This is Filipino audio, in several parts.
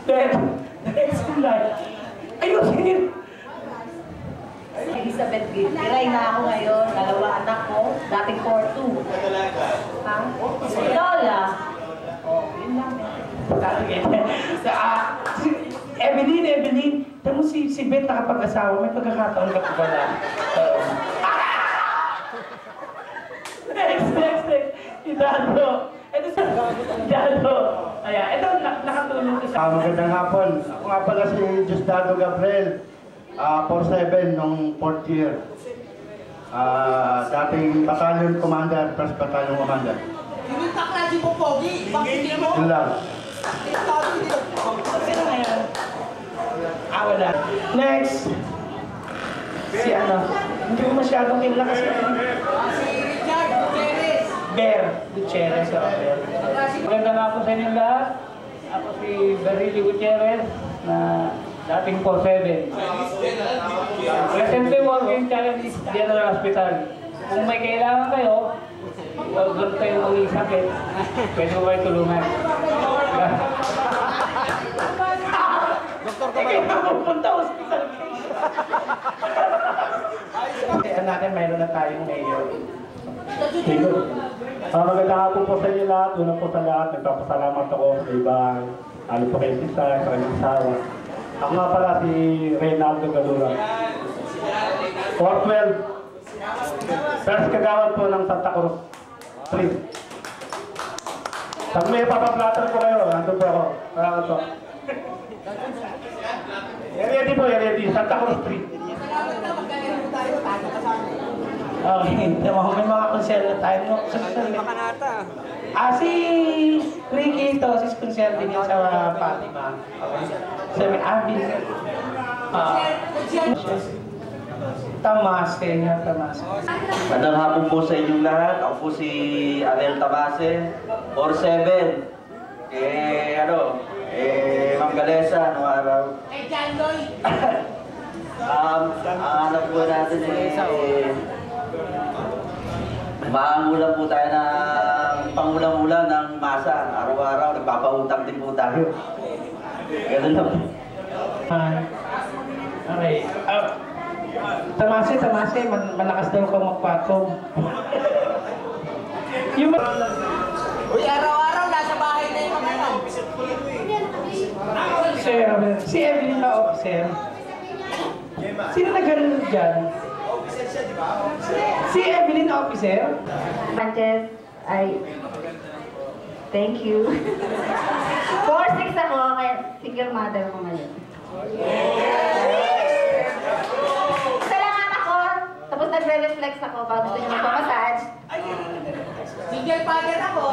Then, next slide. Ayusin! Elizabeth Giray na ako ngayon, 2 anak ko, dating 4-2. Ha? Si Lola. Oh, yun lang. Evelyn, tamo si Beth nakapag-asawa, may pagkakataon ka pa pala. Next. Idado. Ito sa Idado. Ayan, ito nakatulong ko sa... Magandang hapon. Ako nga pala si Diosdado Gabriel. 4-7 nung 4th year. Dating battalion commander, 1st battalion commander. Yung taklasin mo, Pogi! Bakit mo? Yun lang. Sino na yan? Wala. Next. Si ano? Hindi ko masyadong kilala kasi. Si Richard Gutierrez. Bear Gutierrez. Maganda nga po sa inyo lahat. Ako si Berili Gutierrez na dating 4-7. Presently working Challenge General Hospital. Kung may kailangan kayo, huwag kayong mag-isakit. Pwede mo kayo tulungan. Doktor ko ba? Ikaw pupunta hospital kayo. Natin, mayroon na tayong mayor. Magandang hapon po sa inyo lahat. Una po sa lahat, nagpapasalamat ako sa ibang ano po kayo sisa, sa kanyang asawa. Ako nga pala si Reynaldo Galura. 412. First kagawad po ng Santa Cruz Street. Pag may papaplatter ko kayo, nandun po ako. Salamat po. Ready po, ready. Santa Cruz Street. Okay, may mga konsel na tayo. Si Ricky ito, si konsel din yun sa Fatima. Sabi, Abby. Tamase. Magandang hapon po sa inyong lahat. Ako po si Ariel Tamase, 4-7. Ma'am Galesa, anong araw? John Lloyd. Ang hanap po natin maangulang po tayo ng pangulang-ulang ng masa. Araw-araw, nagpapautang din po tayo. Ganun lang po. Okay. Tamase, malakas daw ka magpatong. Uy, araw-araw, nasa bahay na yung mga yan. Si Evelyn na officer. Sino nag-ganun dyan? Si Evelyn na officer? Sanchez, thank you. 4-6 ako, kaya single mother ko ngayon. Salamat ako, tapos nagre-reflex ako pag gusto nyo magpamassage. Single father ako.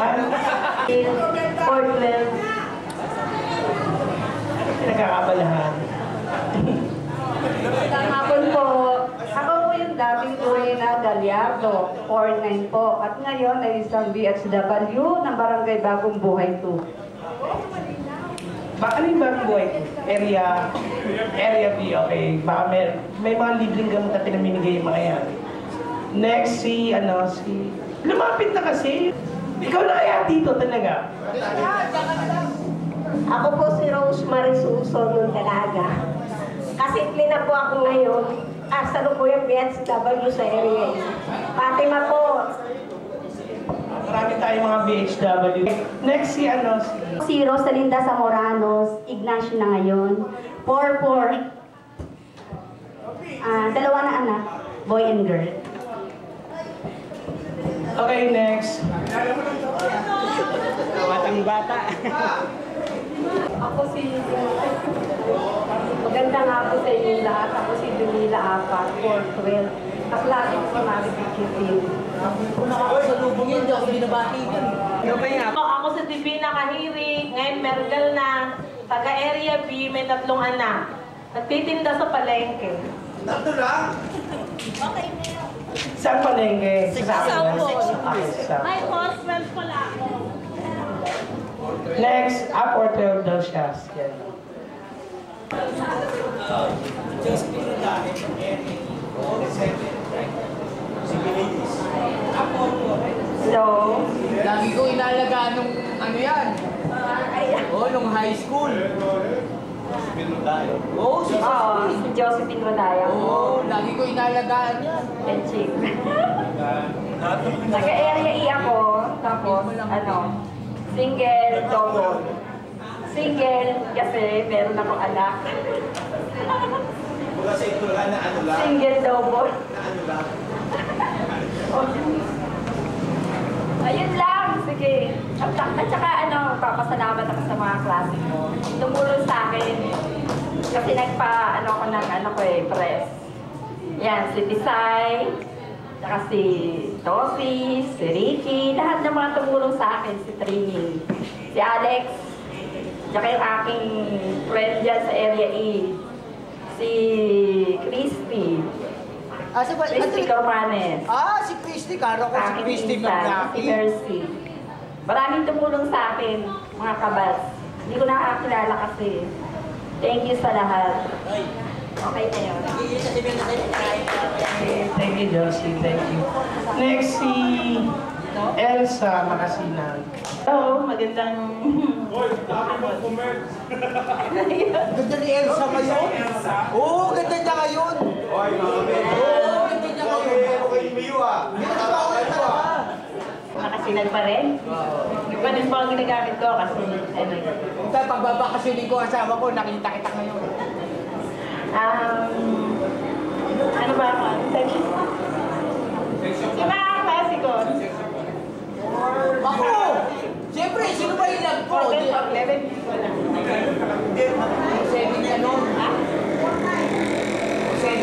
4-12. Nagkakabalahan. Hapon po. Ako po yung dating Lorena Gallardo, 4-9 po. At ngayon ay isang BHW ng Barangay Bagong Buhay 2. Ano yung Bagong Buhay? Area B, okay. Baka may mga libreng gamot na pinamimigay yung mga yan. Next, lumapit na kasi. Ikaw na kaya dito talaga. Ako po si Rosemary Suso nung dalaga. Kasi na po ako ngayon. Salukuyang BHW sa area. Fatima po. Marami tayong mga BHW. Next, Si Rosalinda Zamoranos, Ignacio na ngayon. 4-4. 2 na anak, boy and girl. Okay, next. Batang bata. Ako si... Maganda nga po sa inyo lahat. Ako si Dumila Apat, 4-12. Kaklase ko si Mari Pichitin. Kung nakakasalubong yun, di ako binabati yun. Ako si Divina Kahiri, ngayon Mergal na, taga-area B, may 3 anak. Nagtitinda sa palengke. Tatlo lang? Okay na yun. Saan palengke? May husband pala ako. Next, up or 12 daw siya. Yan. Hello? Lagi ko inalagaan nung ano yan. Nung high school. Oo, si Oo, si Josephine Rodaya. Oo, lagi ko inalagaan yan. And chick. Taga-area E ako, tapos single double. Single kasi meron akong anak. Single double. Ayun lang, sige. At saka papasalamat ako sa mga klase mo. Tumulong sa akin. Kasi ako ng press. Yan, si Tisay, saka si Tosi, si Ricky, lahat ng mga tumulong sa akin, si Trini, si Alex, saka yung aking friend dyan sa Area E, si Christy, Christy Cormanes. Si Christy. Karo ko si Aking Christy pinsan, si Magnaki. Mercy. Maraming tumulong sa akin, mga kabas. Hindi ko nakakilala kasi. Thank you sa lahat. Okay na yun. Thank you, Josie. Thank you. Next, si Elsa Makasinan. Hello, magandang... Ganda ni Elsa ngayon. Oo, ganda niya ngayon. Oo, ganda niya ngayon. Makasinan pa rin. Yung pa din po ang ginagamit ko kasi Kaya pagbabakasyonin ko asawa ko, nakita kita ngayon. ano ba ako? Yung mga klase ko. Ako! Siyempre, sino ba yung love ko? 11, wala. 7 na nun. Ha? 9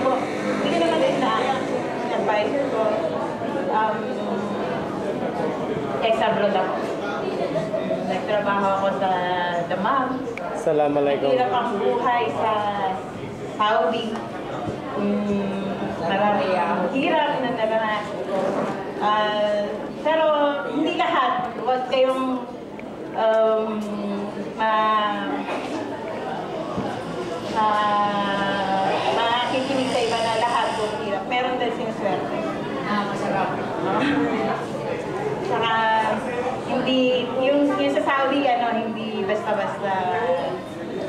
po. Hindi ko naman din na advisor ko. Ex-abroad ako. Nagtrabaho ako sa Damam. Assalamualaikum. Hirap ang buhay sa Saudi. Marami hirap na naranasan ko. Pero hindi lahat. Huwag kayong makikinig sa iba na lahat ko hirap. Meron din sinuswerte. Masarap. Saka, hindi, yung sa Saudi, hindi basta-basta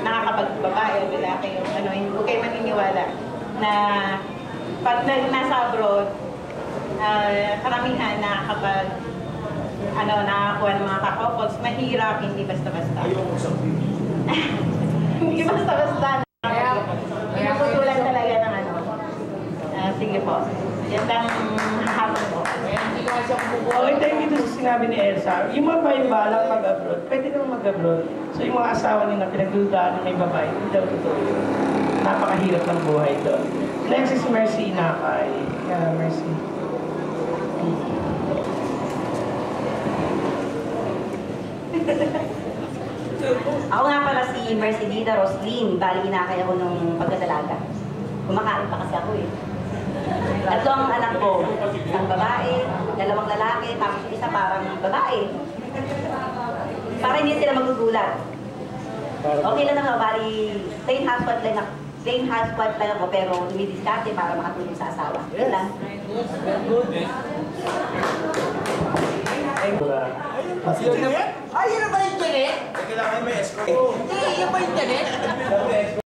nakakapagbabae o lalaki yung huwag kayo maniniwala na pag nasa abroad, karamihan nakakuha ng mga kakopos, mahirap, hindi basta-basta. Hindi basta-basta. Pinuputulan talaga ng sige po. Yan lang hahapon po. Okay, thank you sa sinabi ni Elsa. Yung mga babae balang mag-abroad, pwede naman mag-abroad. So yung mga asawa nila pinagdudahan ng may babae, hindi daw totoo. Napakahirap ng buhay doon. Next is Mercy Inakay. Mercy. Ako nga pala si Mercedita Roslyn. Bali, inakay ako nung pagkadalaga. Kumakain pa kasi ako eh. Tatlo ang anak ko. Isang babae, 2 lalaki, tapos isa parang babae. Para hindi sila magugulat. Okay lang naman, bali, plain housewife lang ako, pero dumidiskarte para makatulong sa asawa. Yun lang. Ay, yun na ba yung Janet? Hindi, yun ba yung Janet?